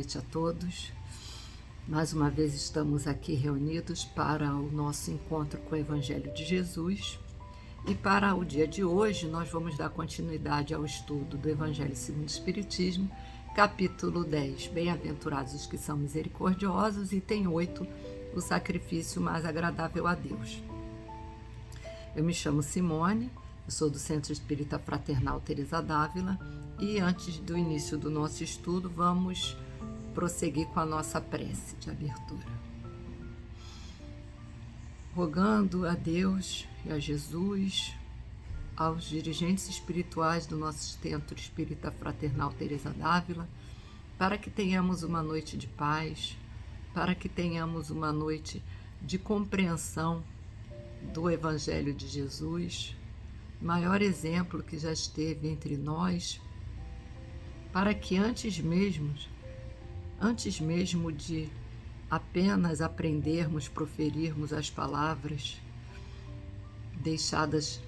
noite a todos. Mais uma vez estamos aqui reunidos para o nosso encontro com o Evangelho de Jesus. E para o dia de hoje nós vamos dar continuidade ao estudo do Evangelho segundo o Espiritismo, capítulo 10, Bem-aventurados os que são misericordiosos, item 8, o sacrifício mais agradável a Deus. Eu me chamo Simone, eu sou do Centro Espírita Fraternal Teresa d'Ávila e antes do início do nosso estudo vamos prosseguir com a nossa prece de abertura. Rogando a Deus e a Jesus, aos dirigentes espirituais do nosso Centro Espírita Fraternal Teresa d'Ávila, para que tenhamos uma noite de paz, para que tenhamos uma noite de compreensão do Evangelho de Jesus, maior exemplo que já esteve entre nós, para que antes mesmo de apenas aprendermos, proferirmos as palavras deixadas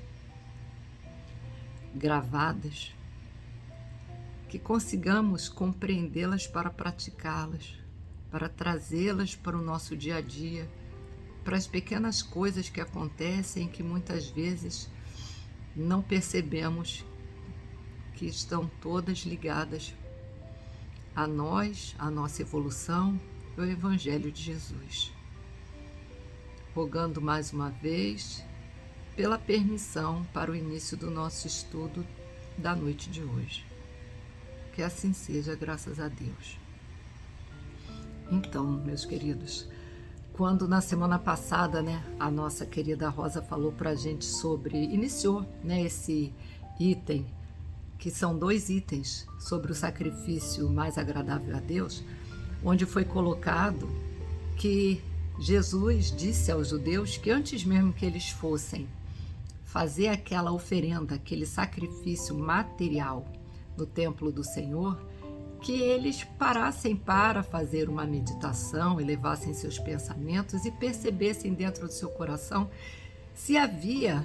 gravadas, que consigamos compreendê-las para praticá-las, para trazê-las para o nosso dia a dia, para as pequenas coisas que acontecem que muitas vezes não percebemos que estão todas ligadas a nós, a nossa evolução e o Evangelho de Jesus. Rogando mais uma vez pela permissão para o início do nosso estudo da noite de hoje. Que assim seja, graças a Deus. Então, meus queridos, quando na semana passada, a nossa querida Rosa falou para a gente iniciou esse item, que são 2 itens sobre o sacrifício mais agradável a Deus, onde foi colocado que Jesus disse aos judeus que antes mesmo que eles fossem fazer aquela oferenda, aquele sacrifício material no templo do Senhor, que eles parassem para fazer uma meditação, elevassem seus pensamentos e percebessem dentro do seu coração se havia,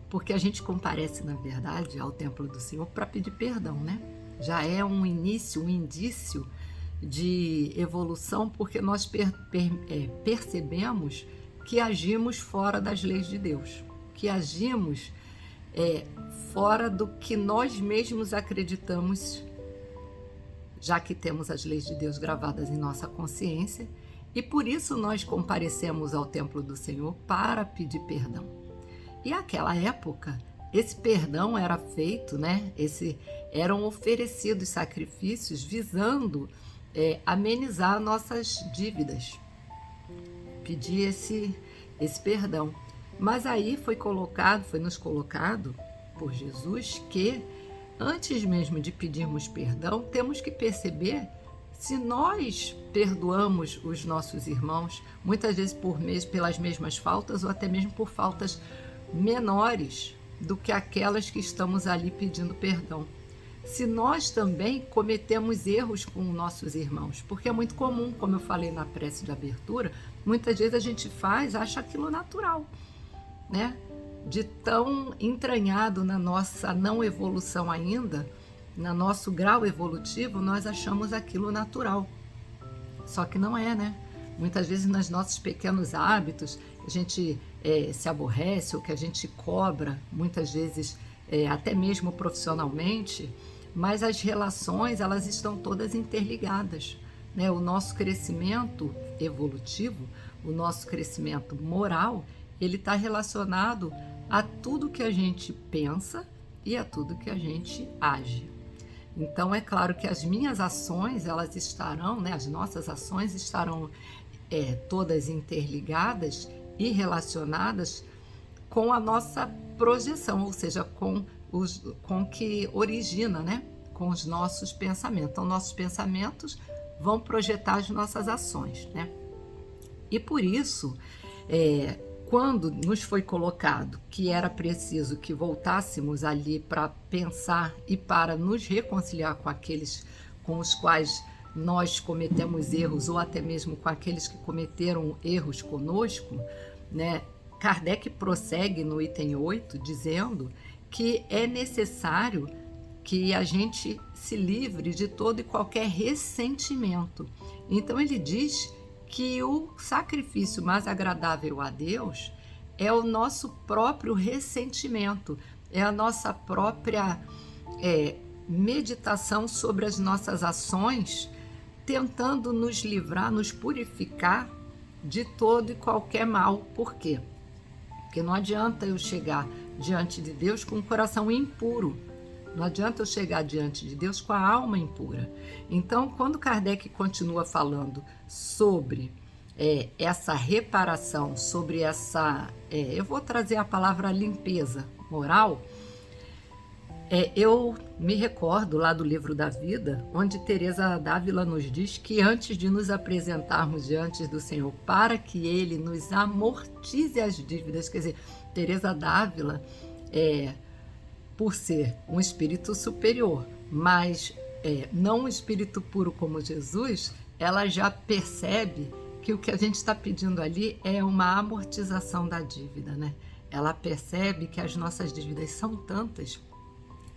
porque a gente comparece, na verdade, ao templo do Senhor para pedir perdão, Já é um início, um indício de evolução, porque nós percebemos que agimos fora das leis de Deus, que agimos fora do que nós mesmos acreditamos, já que temos as leis de Deus gravadas em nossa consciência, e por isso nós comparecemos ao templo do Senhor para pedir perdão. E naquela época, esse perdão era feito, eram oferecidos sacrifícios visando amenizar nossas dívidas, pedir esse perdão. Mas aí foi nos colocado por Jesus que, antes mesmo de pedirmos perdão, temos que perceber se nós perdoamos os nossos irmãos, muitas vezes pelas mesmas faltas ou até mesmo por faltas menores do que aquelas que estamos ali pedindo perdão. Se nós também cometemos erros com nossos irmãos, porque é muito comum, como eu falei na prece de abertura, muitas vezes a gente acha aquilo natural, de tão entranhado na nossa não evolução ainda, no nosso grau evolutivo, nós achamos aquilo natural. Só que não é, Muitas vezes nos nossos pequenos hábitos, a gente se aborrece ou que a gente cobra, muitas vezes até mesmo profissionalmente, mas as relações, elas estão todas interligadas, O nosso crescimento evolutivo, o nosso crescimento moral, ele está relacionado a tudo que a gente pensa e a tudo que a gente age. Então, é claro que as minhas ações, elas estarão, as nossas ações estarão todas interligadas e relacionadas com a nossa projeção, ou seja, com o que origina, com os nossos pensamentos. Então, nossos pensamentos vão projetar as nossas ações, E por isso, quando nos foi colocado que era preciso que voltássemos ali para pensar e para nos reconciliar com aqueles com os quais nós cometemos erros, ou até mesmo com aqueles que cometeram erros conosco, Kardec prossegue no item 8, dizendo que é necessário que a gente se livre de todo e qualquer ressentimento. Então ele diz que o sacrifício mais agradável a Deus é o nosso próprio ressentimento, é a nossa própria meditação sobre as nossas ações, tentando nos livrar, nos purificar de todo e qualquer mal. Por quê? Porque não adianta eu chegar diante de Deus com o coração impuro. Não adianta eu chegar diante de Deus com a alma impura. Então, quando Kardec continua falando sobre essa reparação, sobre essa... eu vou trazer a palavra limpeza moral. Eu me recordo lá do Livro da Vida, onde Teresa d'Ávila nos diz que antes de nos apresentarmos diante do Senhor para que Ele nos amortize as dívidas, quer dizer, Teresa d'Ávila, por ser um espírito superior, mas não um espírito puro como Jesus, ela já percebe que o que a gente está pedindo ali é uma amortização da dívida, né? Ela percebe que as nossas dívidas são tantas,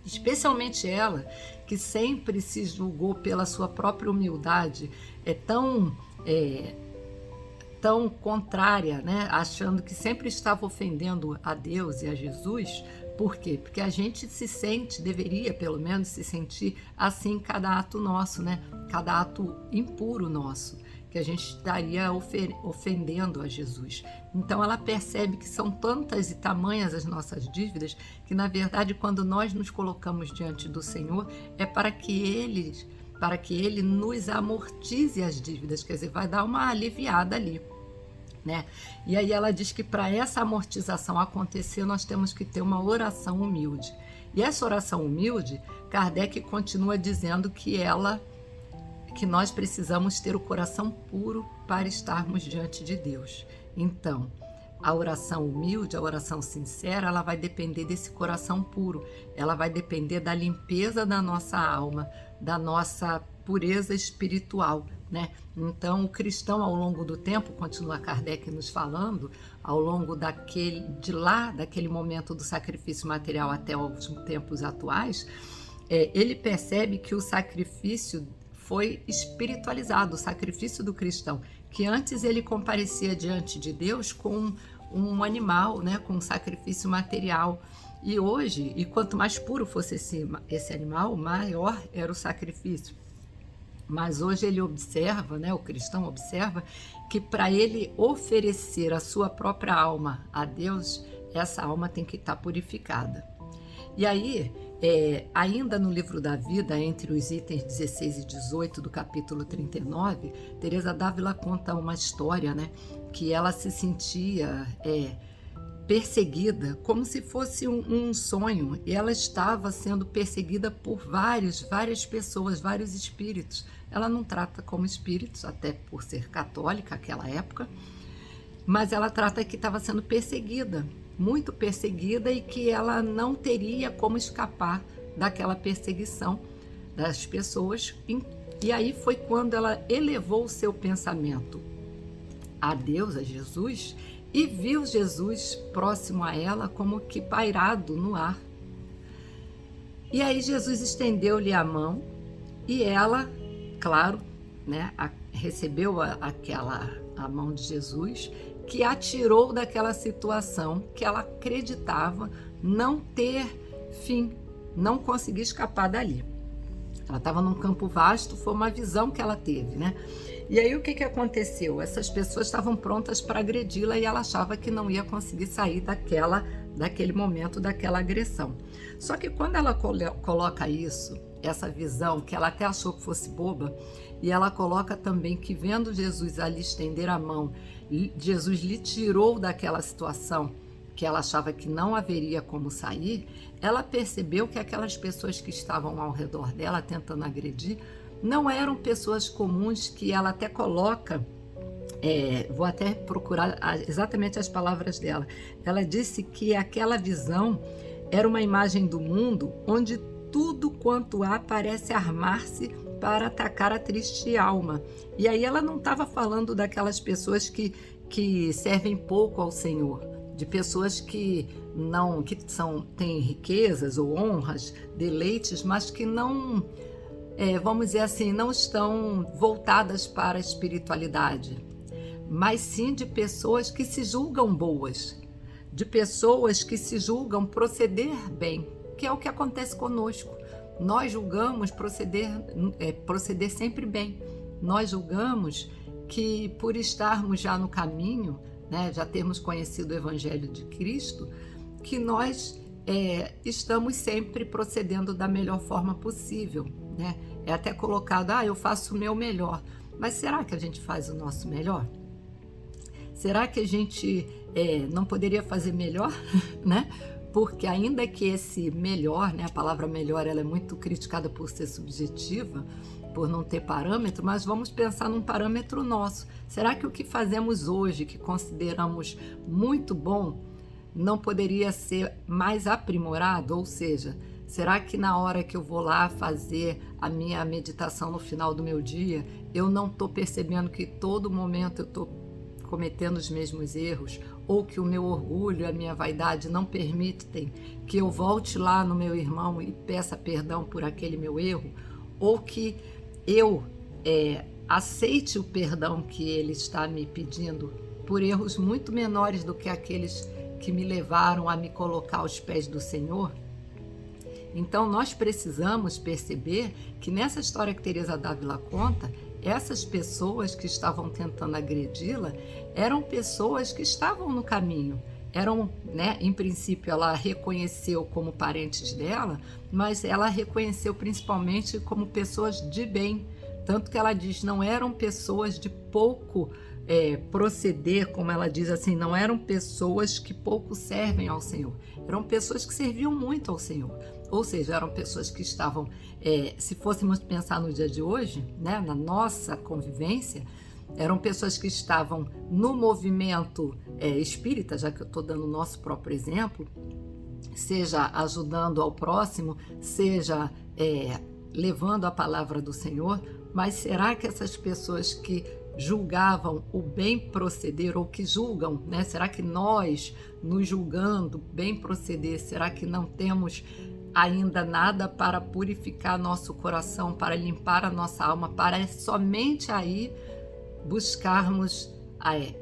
especialmente ela, que sempre se julgou pela sua própria humildade, tão contrária, né? Achando que sempre estava ofendendo a Deus e a Jesus. Por quê? Porque a gente se sente, deveria pelo menos se sentir assim em cada ato nosso, né? Cada ato impuro nosso, que a gente estaria ofendendo a Jesus. Então ela percebe que são tantas e tamanhas as nossas dívidas, que na verdade quando nós nos colocamos diante do Senhor, é para que Ele nos amortize as dívidas, quer dizer, vai dar uma aliviada ali, né? E aí ela diz que para essa amortização acontecer, nós temos que ter uma oração humilde. E essa oração humilde, Kardec continua dizendo que nós precisamos ter o coração puro para estarmos diante de Deus. Então, a oração humilde, a oração sincera, ela vai depender desse coração puro, ela vai depender da limpeza da nossa alma, da nossa pureza espiritual, né? Então, o cristão, ao longo do tempo, continua Kardec nos falando, ao longo daquele momento do sacrifício material até os tempos atuais, ele percebe que o sacrifício foi espiritualizado, o sacrifício do cristão, que antes ele comparecia diante de Deus com um animal, né, com um sacrifício material. E hoje, quanto mais puro fosse esse animal, maior era o sacrifício. Mas hoje ele observa, né, o cristão observa, que para ele oferecer a sua própria alma a Deus, essa alma tem que estar purificada. E aí, ainda no Livro da Vida, entre os itens 16 e 18 do capítulo 39, Teresa d'Ávila conta uma história, né, que ela se sentia perseguida, como se fosse um sonho, e ela estava sendo perseguida por várias pessoas, vários espíritos. Ela não trata como espíritos, até por ser católica naquela época, mas ela trata que estava sendo perseguida, muito perseguida, e que ela não teria como escapar daquela perseguição das pessoas. E aí foi quando ela elevou o seu pensamento a Deus, a Jesus, e viu Jesus próximo a ela, como que pairado no ar. E aí Jesus estendeu-lhe a mão e ela, claro, né, recebeu a mão de Jesus, que a tirou daquela situação que ela acreditava não ter fim, não conseguir escapar dali. Ela estava num campo vasto, foi uma visão que ela teve, né? E aí o que aconteceu? Essas pessoas estavam prontas para agredi-la e ela achava que não ia conseguir sair daquele momento, daquela agressão. Só que quando ela coloca isso, essa visão, que ela até achou que fosse boba, e ela coloca também que, vendo Jesus ali estender a mão, Jesus lhe tirou daquela situação que ela achava que não haveria como sair, ela percebeu que aquelas pessoas que estavam ao redor dela tentando agredir não eram pessoas comuns, que ela até coloca, vou até procurar exatamente as palavras dela. Ela disse que aquela visão era uma imagem do mundo onde tudo quanto há parece armar-se para atacar a triste alma. E aí ela não estava falando daquelas pessoas que servem pouco ao Senhor, de pessoas que não têm riquezas ou honras, deleites, mas que não, vamos dizer assim, não estão voltadas para a espiritualidade, mas sim de pessoas que se julgam boas, de pessoas que se julgam proceder bem, que é o que acontece conosco. Nós julgamos proceder sempre bem. Nós julgamos que por estarmos já no caminho, né, já termos conhecido o Evangelho de Cristo, que nós estamos sempre procedendo da melhor forma possível, né? É até colocado, eu faço o meu melhor. Mas será que a gente faz o nosso melhor? Será que a gente não poderia fazer melhor, né? Porque ainda que esse melhor, né, a palavra melhor, ela é muito criticada por ser subjetiva, por não ter parâmetro, mas vamos pensar num parâmetro nosso. Será que o que fazemos hoje, que consideramos muito bom, não poderia ser mais aprimorado? Ou seja, será que na hora que eu vou lá fazer a minha meditação no final do meu dia, eu não estou percebendo que todo momento eu estou cometendo os mesmos erros, ou que o meu orgulho, a minha vaidade não permitem que eu volte lá no meu irmão e peça perdão por aquele meu erro, ou que eu aceite o perdão que ele está me pedindo por erros muito menores do que aqueles que me levaram a me colocar aos pés do Senhor? Então nós precisamos perceber que nessa história que Teresa d'Ávila conta, essas pessoas que estavam tentando agredi-la eram pessoas que estavam no caminho. Em princípio, ela reconheceu como parentes dela, mas ela reconheceu principalmente como pessoas de bem. Tanto que ela diz, não eram pessoas de pouco proceder, como ela diz assim, não eram pessoas que pouco servem ao Senhor. Eram pessoas que serviam muito ao Senhor. Ou seja, eram pessoas que estavam, se fôssemos pensar no dia de hoje, né, na nossa convivência, eram pessoas que estavam no movimento espírita, já que eu estou dando o nosso próprio exemplo, seja ajudando ao próximo, seja levando a palavra do Senhor, mas será que essas pessoas que julgavam o bem proceder, ou que julgam, né? Será que nós, nos julgando bem proceder, será que não temos ainda nada para purificar nosso coração, para limpar a nossa alma, para somente aí buscarmos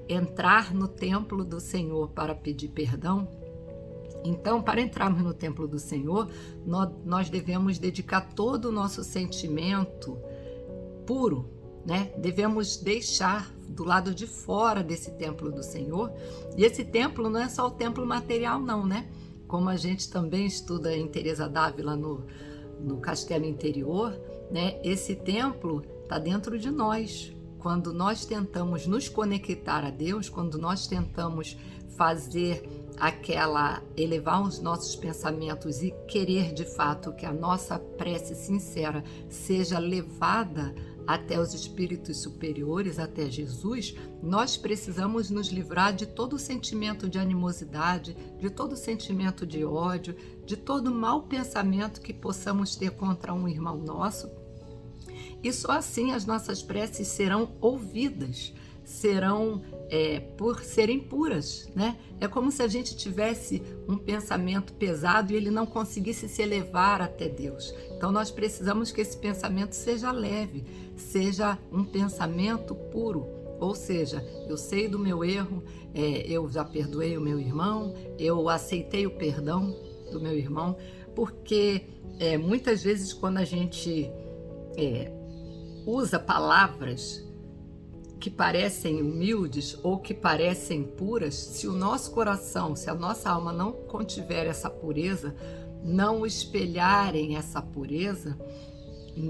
entrar no templo do Senhor para pedir perdão? Então, para entrarmos no templo do Senhor, nós devemos dedicar todo o nosso sentimento puro, né? Devemos deixar do lado de fora desse templo do Senhor. E esse templo não é só o templo material, não, né? Como a gente também estuda em Teresa d'Ávila no Castelo Interior, né? Esse templo está dentro de nós. Quando nós tentamos nos conectar a Deus, quando nós tentamos elevar os nossos pensamentos e querer de fato que a nossa prece sincera seja levada até os espíritos superiores, até Jesus, nós precisamos nos livrar de todo sentimento de animosidade, de todo sentimento de ódio, de todo mau pensamento que possamos ter contra um irmão nosso. E só assim as nossas preces serão ouvidas, serão por serem puras, né? É como se a gente tivesse um pensamento pesado e ele não conseguisse se elevar até Deus. Então nós precisamos que esse pensamento seja leve, seja um pensamento puro. Ou seja, eu sei do meu erro, eu já perdoei o meu irmão, eu aceitei o perdão do meu irmão, porque muitas vezes quando a gente usa palavras que parecem humildes ou que parecem puras, se o nosso coração, se a nossa alma não contiver essa pureza, não espelharem essa pureza,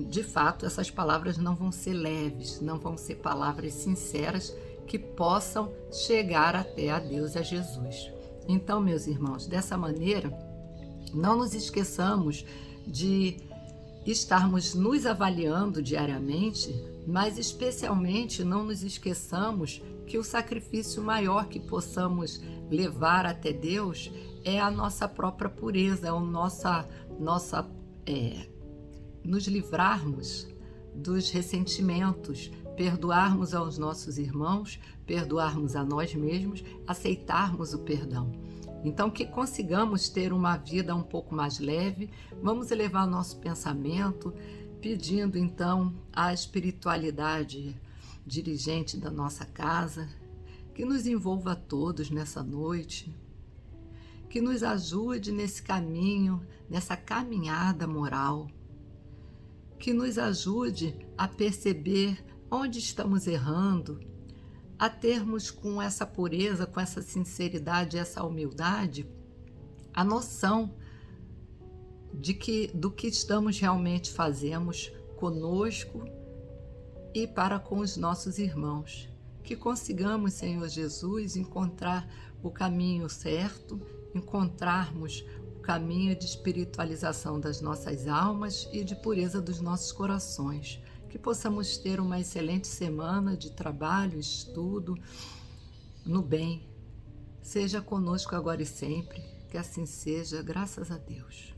de fato essas palavras não vão ser leves, não vão ser palavras sinceras que possam chegar até a Deus e a Jesus. Então, meus irmãos, dessa maneira, não nos esqueçamos de estarmos nos avaliando diariamente, mas especialmente não nos esqueçamos que o sacrifício maior que possamos levar até Deus é a nossa própria pureza, é nos livrarmos dos ressentimentos, perdoarmos aos nossos irmãos, perdoarmos a nós mesmos, aceitarmos o perdão. Então, que consigamos ter uma vida um pouco mais leve. Vamos elevar nosso pensamento, pedindo então à espiritualidade dirigente da nossa casa, que nos envolva a todos nessa noite, que nos ajude nesse caminho, nessa caminhada moral, que nos ajude a perceber onde estamos errando, a termos com essa pureza, com essa sinceridade, essa humildade, a noção do que estamos realmente fazemos conosco e para com os nossos irmãos. Que consigamos, Senhor Jesus, encontrar o caminho certo, encontrarmos o caminho de espiritualização das nossas almas e de pureza dos nossos corações. Que possamos ter uma excelente semana de trabalho, estudo, no bem. Seja conosco agora e sempre, que assim seja, graças a Deus.